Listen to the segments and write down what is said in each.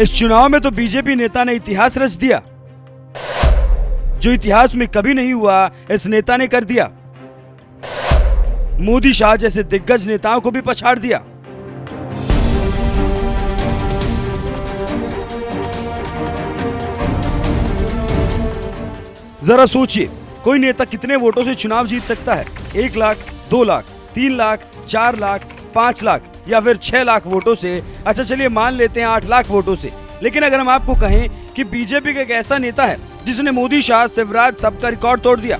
इस चुनाव में तो बीजेपी नेता ने इतिहास रच दिया। जो इतिहास में कभी नहीं हुआ, इस नेता ने कर दिया। मोदी शाह जैसे दिग्गज नेताओं को भी पछाड़ दिया। जरा सोचिए, कोई नेता कितने वोटों से चुनाव जीत सकता है? 1 लाख, 2 लाख, 3 लाख, 4 लाख, 5 लाख या फिर 6 लाख वोटों से? अच्छा चलिए मान लेते हैं 8 लाख वोटों से। लेकिन अगर हम आपको कहें कि बीजेपी का एक ऐसा नेता है जिसने मोदी शाह शिवराज सबका रिकॉर्ड तोड़ दिया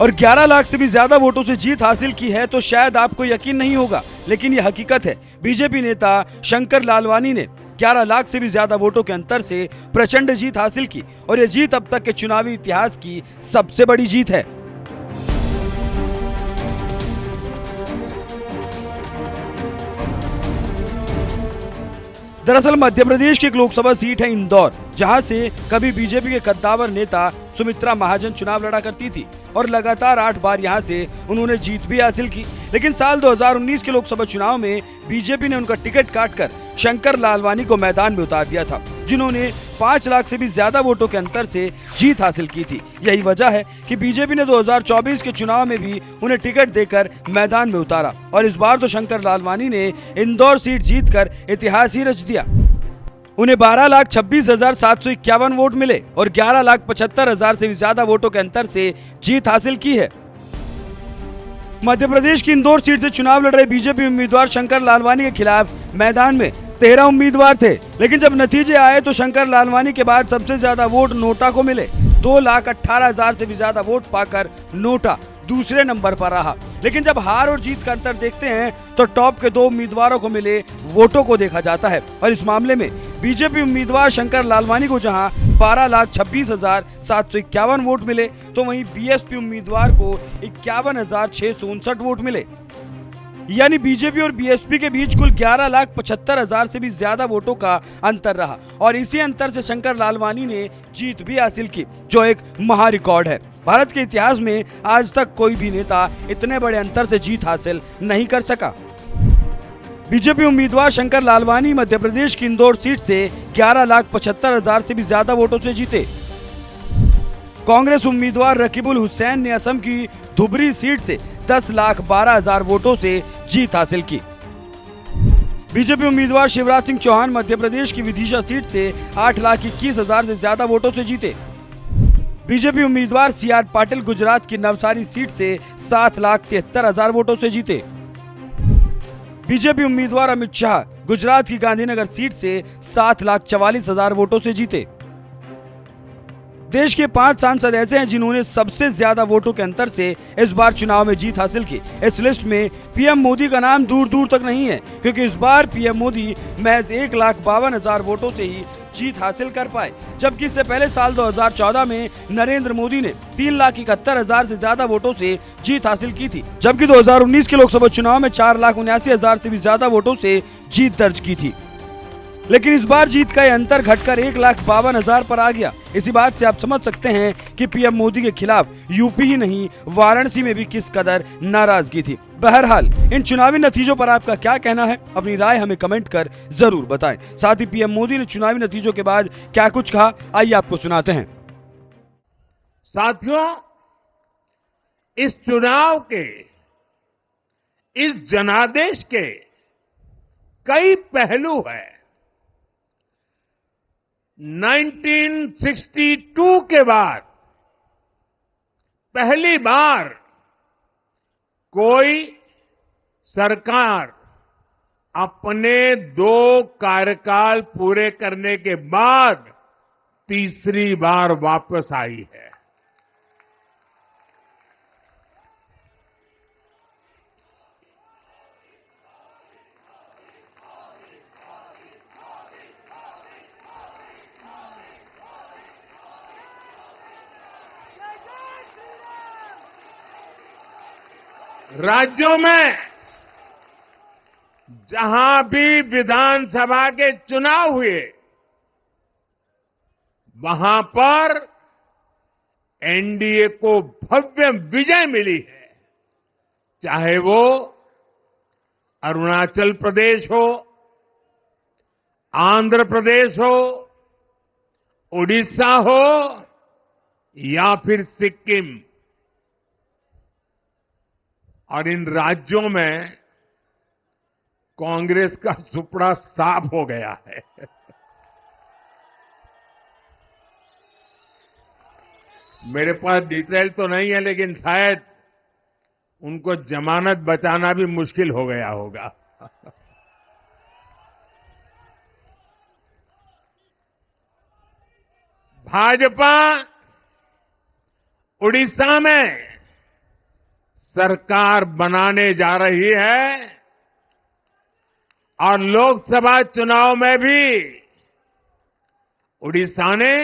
और 11 लाख से भी ज्यादा वोटों से जीत हासिल की है, तो शायद आपको यकीन नहीं होगा, लेकिन यह हकीकत है। बीजेपी नेता शंकर लालवानी ने 11 लाख से भी ज्यादा वोटों के अंतर से प्रचंड जीत हासिल की और यह जीत अब तक के चुनावी इतिहास की सबसे बड़ी जीत है। दरअसल मध्य प्रदेश की एक लोकसभा सीट है इंदौर, जहां से कभी बीजेपी के कद्दावर नेता सुमित्रा महाजन चुनाव लड़ा करती थी और लगातार 8 बार यहां से उन्होंने जीत भी हासिल की। लेकिन साल 2019 के लोकसभा चुनाव में बीजेपी ने उनका टिकट काटकर शंकर लालवानी को मैदान में उतार दिया था, जिन्होंने 5 लाख से भी ज्यादा वोटों के अंतर से जीत हासिल की थी। यही वजह है कि बीजेपी ने 2024 के चुनाव में भी उन्हें टिकट देकर मैदान में उतारा और इस बार तो शंकर लालवानी ने इंदौर सीट जीतकर इतिहास ही रच दिया। उन्हें 12,26,751 वोट मिले और 11,75,000 से भी ज्यादा वोटों के अंतर से जीत हासिल की है। मध्य प्रदेश की इंदौर सीट से चुनाव लड़ रहे बीजेपी उम्मीदवार शंकर लालवानी के खिलाफ मैदान में 13 उम्मीदवार थे, लेकिन जब नतीजे आए तो शंकर लालवानी के बाद सबसे ज्यादा वोट नोटा को मिले। 2,18,000 से भी ज्यादा वोट पाकर नोटा दूसरे नंबर पर रहा। लेकिन जब हार और जीत का अंतर देखते हैं तो टॉप के 2 उम्मीदवारों को मिले वोटों को देखा जाता है और इस मामले में बीजेपी उम्मीदवार शंकर लालवानी को जहां 12,26,751 वोट मिले, तो वहीं बीएसपी उम्मीदवार को 51,659 वोट मिले। यानी बीजेपी और बीएसपी के बीच कुल 11,75,000 से भी ज्यादा वोटों का अंतर रहा और इसी अंतर से शंकर लालवानी ने जीत भी हासिल की, जो एक महा रिकॉर्ड है। भारत के इतिहास में आज तक कोई भी नेता इतने बड़े अंतर से जीत हासिल नहीं कर सका। बीजेपी उम्मीदवार शंकर लालवानी मध्य प्रदेश की इंदौर सीट से 11,75,000 से भी ज्यादा वोटों से जीते। कांग्रेस उम्मीदवार रकीबुल हुसैन ने असम की धुबरी सीट से 10,12,000 वोटों से जीत हासिल की। बीजेपी उम्मीदवार शिवराज सिंह चौहान मध्य प्रदेश की विदिशा सीट से 8,21,000 से ज्यादा वोटों से जीते। बीजेपी उम्मीदवार सीआर पाटिल गुजरात की नवसारी सीट से 7,73,000 वोटों से जीते। बीजेपी उम्मीदवार अमित शाह गुजरात की गांधीनगर सीट से 7,44,000 वोटों से जीते। देश के 5 सांसद ऐसे हैं जिन्होंने सबसे ज्यादा वोटों के अंतर से इस बार चुनाव में जीत हासिल की। इस लिस्ट में पीएम मोदी का नाम दूर दूर तक नहीं है, क्योंकि इस बार पीएम मोदी महज 1,52,000 वोटों से ही जीत हासिल कर पाए, जबकि इससे पहले साल 2014 में नरेंद्र मोदी ने 3,71,000 से ज्यादा वोटों से जीत हासिल की थी, जबकि 2019 के लोकसभा चुनाव में 4,79,000 से भी ज्यादा वोटों से जीत दर्ज की थी। लेकिन इस बार जीत का यह अंतर घटकर 1,52,000 पर आ गया। इसी बात से आप समझ सकते हैं कि पीएम मोदी के खिलाफ यूपी ही नहीं वाराणसी में भी किस कदर नाराजगी थी। बहरहाल इन चुनावी नतीजों पर आपका क्या कहना है, अपनी राय हमें कमेंट कर जरूर बताएं। साथ ही पीएम मोदी ने चुनावी नतीजों के बाद क्या कुछ कहा, आइए आपको सुनाते हैं। साथियों, इस चुनाव के, इस जनादेश के कई पहलू हैं। 1962 के बाद पहली बार कोई सरकार अपने 2 कार्यकाल पूरे करने के बाद तीसरी बार वापस आई है। राज्यों में जहां भी विधानसभा के चुनाव हुए, वहां पर एनडीए को भव्य विजय मिली है। चाहे वो अरुणाचल प्रदेश हो, आंध्र प्रदेश हो, उड़ीसा हो या फिर सिक्किम, और इन राज्यों में कांग्रेस का सुपड़ा साफ हो गया है। मेरे पास डिटेल तो नहीं है, लेकिन शायद उनको जमानत बचाना भी मुश्किल हो गया होगा। भाजपा उड़ीसा में सरकार बनाने जा रही है और लोकसभा चुनाव में भी उड़ीसा ने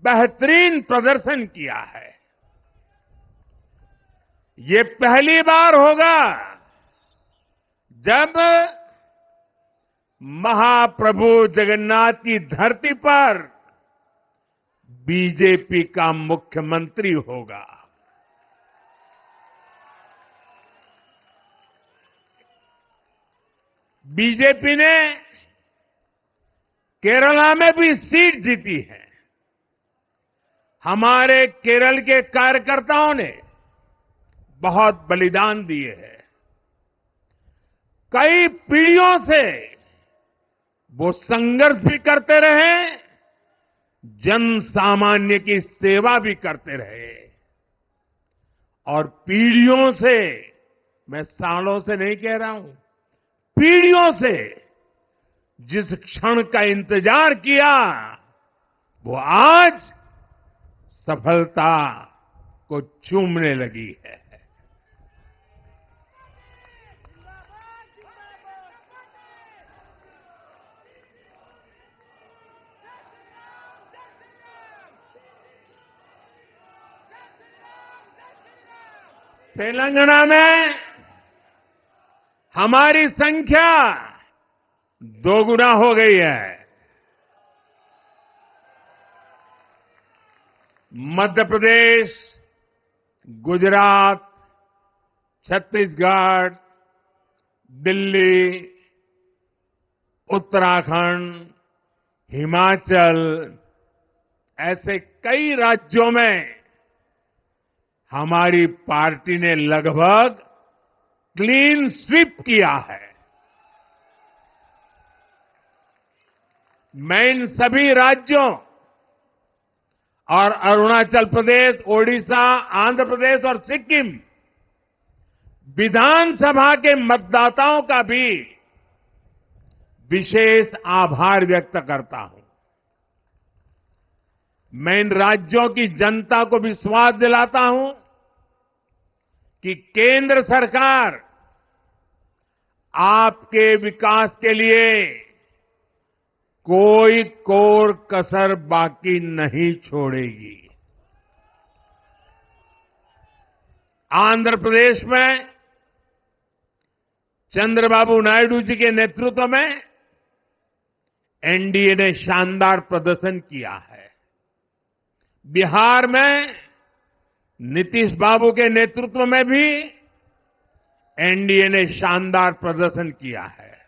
बेहतरीन प्रदर्शन किया है। ये पहली बार होगा जब महाप्रभु जगन्नाथ की धरती पर बीजेपी का मुख्यमंत्री होगा। बीजेपी ने केरला में भी सीट जीती है। हमारे केरल के कार्यकर्ताओं ने बहुत बलिदान दिए हैं। कई पीढ़ियों से वो संघर्ष भी करते रहे, जन सामान्य की सेवा भी करते रहे, और पीढ़ियों से, मैं सालों से नहीं कह रहा हूं, पीढ़ियों से जिस क्षण का इंतजार किया, वो आज सफलता को चूमने लगी है। तेलंगाना में हमारी संख्या दोगुना हो गई है। मध्य प्रदेश, गुजरात, छत्तीसगढ़, दिल्ली, उत्तराखंड, हिमाचल, ऐसे कई राज्यों में हमारी पार्टी ने लगभग क्लीन स्वीप किया है। मैं इन सभी राज्यों और अरुणाचल प्रदेश, ओडिशा, आंध्र प्रदेश और सिक्किम विधानसभा के मतदाताओं का भी विशेष आभार व्यक्त करता हूं। मैं इन राज्यों की जनता को विश्वास दिलाता हूं कि केंद्र सरकार आपके विकास के लिए कोई कोर कसर बाकी नहीं छोड़ेगी। आंध्र प्रदेश में चंद्रबाबू नायडू जी के नेतृत्व में एनडीए ने शानदार प्रदर्शन किया है। बिहार में नीतीश बाबू के नेतृत्व में भी एनडीए ने शानदार प्रदर्शन किया है।